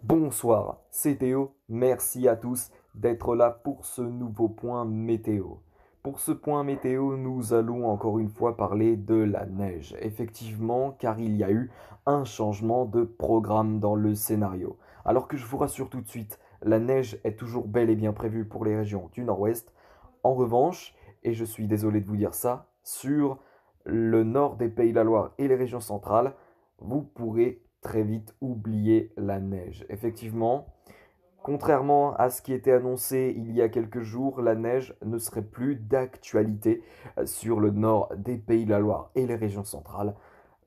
Bonsoir, c'est Théo. Merci à tous d'être là pour ce nouveau point météo. Pour ce point météo, nous allons encore une fois parler de la neige. Effectivement, car il y a eu un changement de programme dans le scénario. Alors que je vous rassure tout de suite, la neige est toujours bel et bien prévue pour les régions du nord-ouest. En revanche, et je suis désolé de vous dire ça, sur le nord des Pays de la Loire et les régions centrales, vous pourrez très vite oublier la neige. Effectivement, contrairement à ce qui était annoncé il y a quelques jours, la neige ne serait plus d'actualité sur le nord des Pays de la Loire et les régions centrales.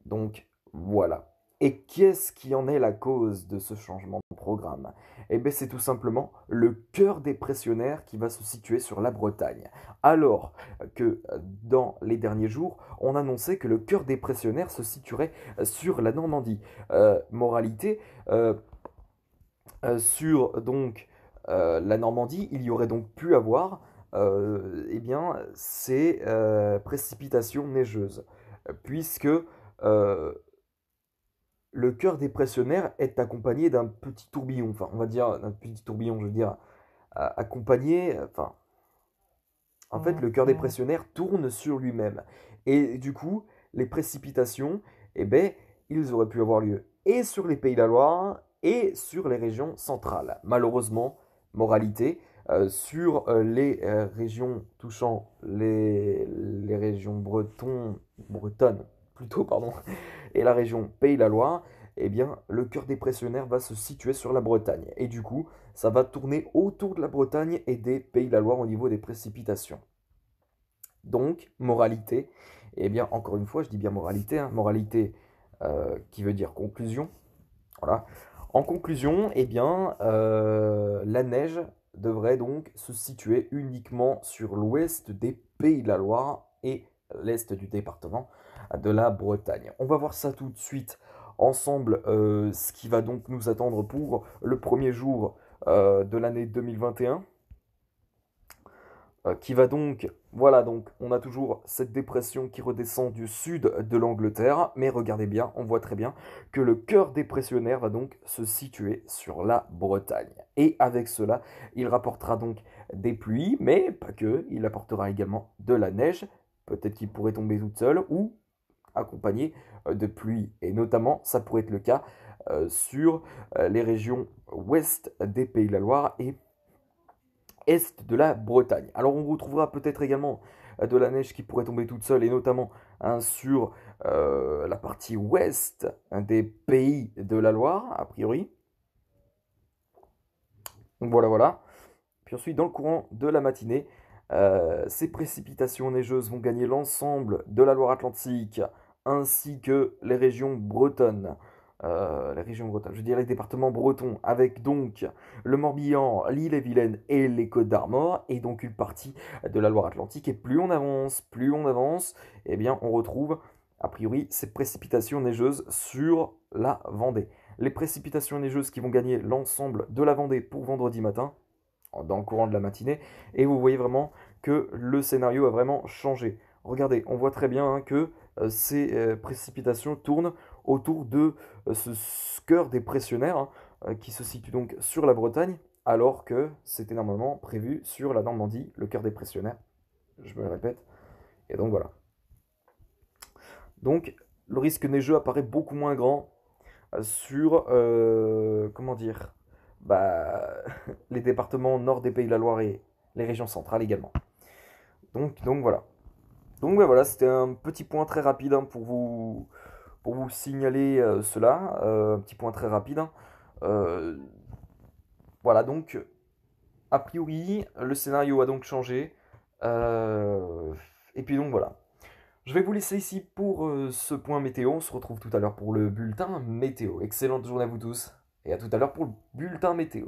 Donc voilà. Et qu'est-ce qui en est la cause de ce changement de programme? Eh bien, c'est tout simplement le cœur dépressionnaire qui va se situer sur la Bretagne. Alors que dans les derniers jours, on annonçait que le cœur dépressionnaire se situerait sur la Normandie. Moralité, euh, sur donc la Normandie, il y aurait donc pu avoir eh bien, ces précipitations neigeuses, puisque le cœur dépressionnaire est accompagné d'un petit tourbillon, enfin on va dire un petit tourbillon, je veux dire, accompagné, enfin en fait le cœur dépressionnaire tourne sur lui-même. Et du coup, les précipitations, eh ben, ils auraient pu avoir lieu et sur les Pays de la Loire et sur les régions centrales. Malheureusement, moralité, sur les régions touchant les régions bretonnes, plutôt, pardon, et la région Pays de la Loire, eh bien, le cœur dépressionnaire va se situer sur la Bretagne. Et du coup, ça va tourner autour de la Bretagne et des Pays de la Loire au niveau des précipitations. Donc, moralité, eh bien, encore une fois, je dis bien moralité, hein, moralité qui veut dire conclusion. Voilà. En conclusion, eh bien, la neige devrait donc se situer uniquement sur l'ouest des Pays de la Loire et l'est du département de la Bretagne. On va voir ça tout de suite ensemble, ce qui va donc nous attendre pour le premier jour de l'année 2021 qui va donc, voilà, donc on a toujours cette dépression qui redescend du sud de l'Angleterre, mais regardez bien, on voit très bien que le cœur dépressionnaire va donc se situer sur la Bretagne. Et avec cela, il rapportera donc des pluies, mais pas que, il apportera également de la neige, peut-être qu'il pourrait tomber toute seule, ou accompagné de pluie. Et notamment, ça pourrait être le cas sur les régions ouest des Pays de la Loire et est de la Bretagne. Alors on retrouvera peut-être également de la neige qui pourrait tomber toute seule et notamment hein, sur la partie ouest hein, des Pays de la Loire, a priori. Donc voilà, voilà. Puis ensuite, dans le courant de la matinée, ces précipitations neigeuses vont gagner l'ensemble de la Loire-Atlantique ainsi que les régions bretonnes. Je veux dire les départements bretons, avec donc le Morbihan, l'Ille-et-Vilaine et les Côtes d'Armor, et donc une partie de la Loire-Atlantique. Et plus on avance, eh bien on retrouve a priori ces précipitations neigeuses sur la Vendée. Les précipitations neigeuses qui vont gagner l'ensemble de la Vendée pour vendredi matin, dans le courant de la matinée, et vous voyez vraiment que le scénario a vraiment changé. Regardez, on voit très bien hein, que ces précipitations tournent autour de ce cœur dépressionnaire hein, qui se situe donc sur la Bretagne, alors que c'était normalement prévu sur la Normandie, le cœur dépressionnaire, je me le répète, et donc voilà. Donc le risque neigeux apparaît beaucoup moins grand sur, comment dire, bah, les départements nord des Pays de la Loire et les régions centrales également. Donc voilà. Donc ouais, voilà, c'était un petit point très rapide hein, pour vous signaler cela. Un petit point très rapide. Hein. Euh, voilà, donc, a priori, le scénario a donc changé. Euh, et puis donc voilà. Je vais vous laisser ici pour ce point météo. On se retrouve tout à l'heure pour le bulletin météo. Excellente journée à vous tous. Et à tout à l'heure pour le bulletin météo.